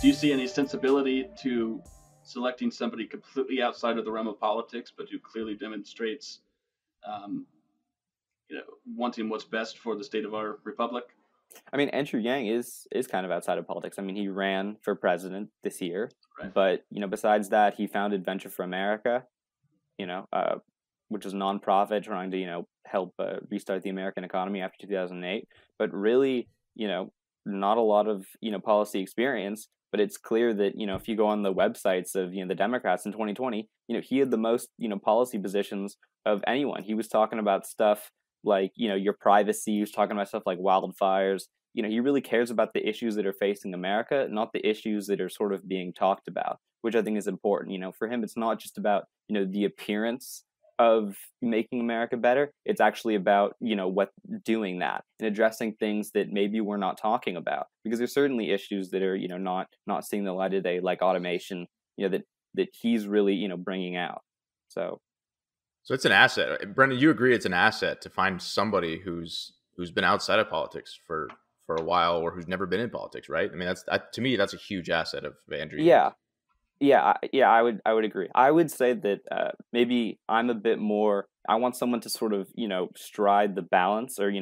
Do you see any sensibility to selecting somebody completely outside of the realm of politics, but who clearly demonstrates, um, wanting what's best for the state of our republic? I mean, Andrew Yang is kind of outside of politics. I mean, he ran for president this year, Right. but besides that, he founded Venture for America, you know, uh, which is a nonprofit trying to help restart the American economy after 2008. But really, not a lot of policy experience. But it's clear that if you go on the websites of the Democrats in 2020, he had the most policy positions of anyone. He was talking about stuff like your privacy. He was talking about stuff like wildfires. He really cares about the issues that are facing America, not the issues that are sort of being talked about, which I think is important. For him, it's not just about the appearance of making America better. It's actually about what doing that and addressing things that maybe we're not talking about, because there's certainly issues that are not seeing the light of day, like automation, that he's really bringing out. So it's an asset. Brendan, you agree it's an asset to find somebody who's been outside of politics for a while, or who's never been in politics, right? I mean, to me, that's a huge asset of Andrew. Yeah. Yeah, I would agree. I would say that maybe I'm a bit more. I want someone to sort of stride the balance, or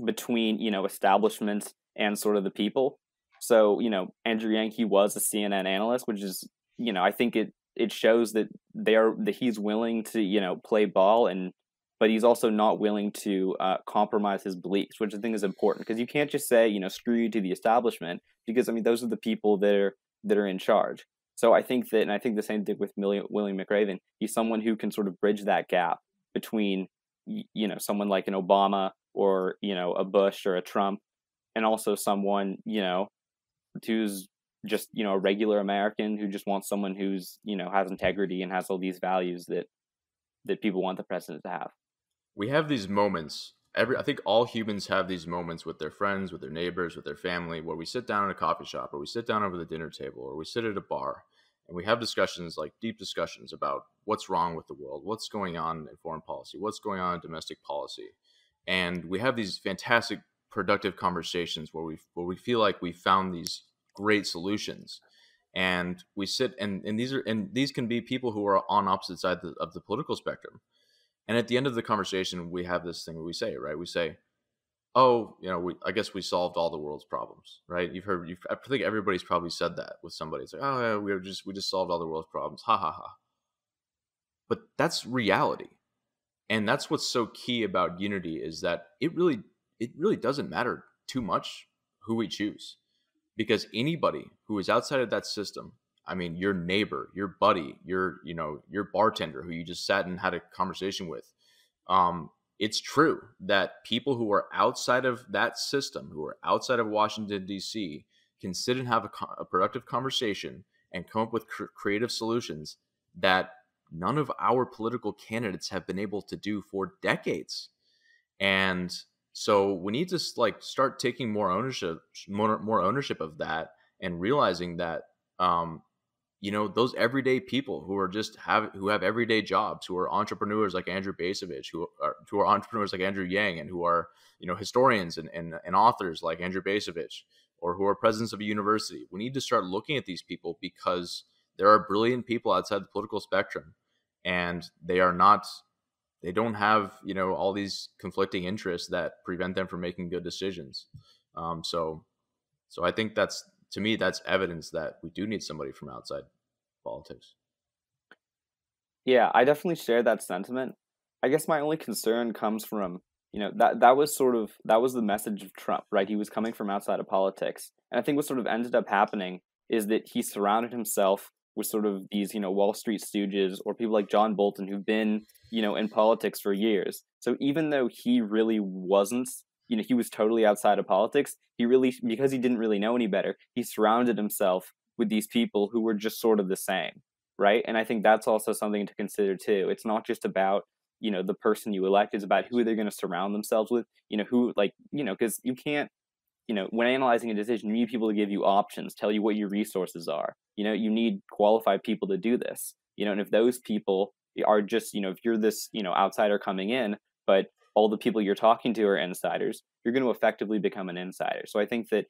between establishment and sort of the people. So Andrew Yang, he was a CNN analyst, which is I think it shows that that he's willing to play ball, but he's also not willing to compromise his beliefs, which I think is important, because you can't just say screw you to the establishment, because I mean those are the people that are in charge. So I think that, and I think the same thing with William McRaven. He's someone who can sort of bridge that gap between someone like an Obama, or a Bush or a Trump, and also someone who's just a regular American who just wants someone who's has integrity and has all these values that people want the president to have. We have these moments. I think all humans have these moments with their friends, with their neighbors, with their family, where we sit down at a coffee shop, or we sit down over the dinner table, or we sit at a bar, and we have discussions, like deep discussions about what's wrong with the world, what's going on in foreign policy, what's going on in domestic policy. And we have these fantastic, productive conversations where we feel like we found these great solutions. And we sit, and these can be people who are on opposite sides of the political spectrum. And at the end of the conversation, we have this thing we say, right? We say, "Oh, I guess we solved all the world's problems," right? I think everybody's probably said that with somebody. It's like, "Oh, yeah, we just solved all the world's problems, ha ha ha." But that's reality, and that's what's so key about Unity, is that it really doesn't matter too much who we choose, because anybody who is outside of that system, I mean, your neighbor, your buddy, your bartender who you just sat and had a conversation with. It's true that people who are outside of that system, who are outside of Washington, D.C., can sit and have a productive conversation and come up with creative solutions that none of our political candidates have been able to do for decades. And so we need to start taking more ownership of that, and realizing that those everyday people who have everyday jobs, who are entrepreneurs like Andrew Bacevich, who are entrepreneurs like Andrew Yang, and who are historians and authors like Andrew Bacevich, or who are presidents of a university. We need to start looking at these people, because there are brilliant people outside the political spectrum, and they don't have all these conflicting interests that prevent them from making good decisions. So I think to me, that's evidence that we do need somebody from outside politics. Yeah, I definitely share that sentiment. I guess my only concern comes from, that was the message of Trump, right? He was coming from outside of politics. And I think what sort of ended up happening is that he surrounded himself with sort of these, Wall Street stooges, or people like John Bolton, who've been, in politics for years. So even though he really wasn't, he was totally outside of politics, because he didn't really know any better, he surrounded himself with these people who were just sort of the same, right? And I think that's also something to consider too. It's not just about the person you elect; it's about who they're going to surround themselves with. Because you can't, when analyzing a decision, you need people to give you options, tell you what your resources are. You need qualified people to do this. And if those people are just, if you're this outsider coming in, but all the people you're talking to are insiders, you're going to effectively become an insider. So I think that,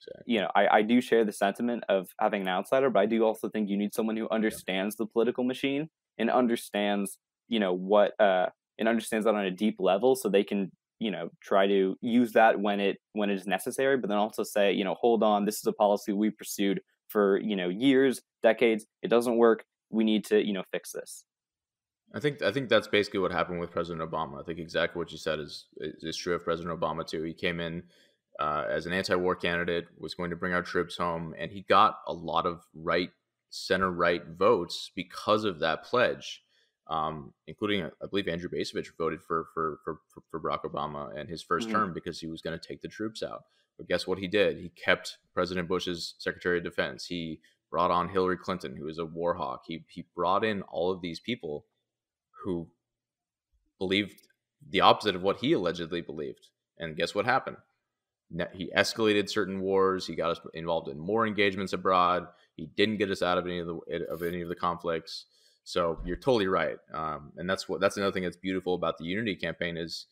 I do share the sentiment of having an outsider, but I do also think you need someone who understands the political machine and understands, and understands that on a deep level, so they can, try to use that when it is necessary, but then also say, hold on, this is a policy we pursued for, years, decades. It doesn't work. We need to, fix this. I think that's basically what happened with President Obama. I think exactly what you said is true of President Obama too. He came in as an anti-war candidate, was going to bring our troops home, and he got a lot of center right votes because of that pledge, including I believe Andrew Bacevich voted for Barack Obama in his first term because he was going to take the troops out. But guess what he did? He kept President Bush's Secretary of Defense. He brought on Hillary Clinton, who is a war hawk. He brought in all of these people who believed the opposite of what he allegedly believed. And guess what happened? He escalated certain wars. He got us involved in more engagements abroad. He didn't get us out of any of the conflicts. So you're totally right. And that's another thing that's beautiful about the Unity campaign is,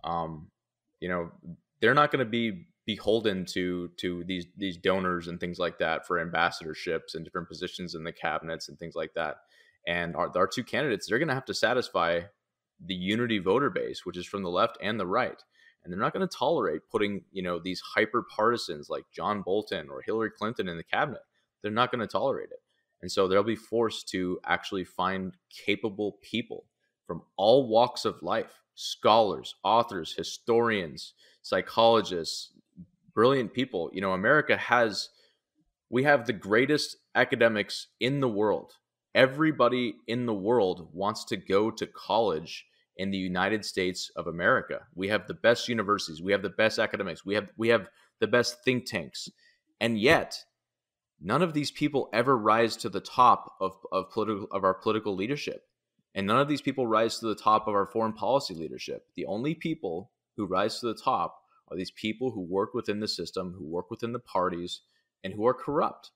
they're not going to be beholden to these donors and things like that for ambassadorships and different positions in the cabinets and things like that. And our two candidates, they're going to have to satisfy the Unity voter base, which is from the left and the right. And they're not going to tolerate putting, these hyper partisans like John Bolton or Hillary Clinton in the cabinet. They're not going to tolerate it. And so they'll be forced to actually find capable people from all walks of life, scholars, authors, historians, psychologists, brilliant people. We have the greatest academics in the world. Everybody in the world wants to go to college in the United States of America. We have the best universities. We have the best academics. We have the best think tanks. And yet, none of these people ever rise to the top of our political leadership. And none of these people rise to the top of our foreign policy leadership. The only people who rise to the top are these people who work within the system, who work within the parties, and who are corrupt.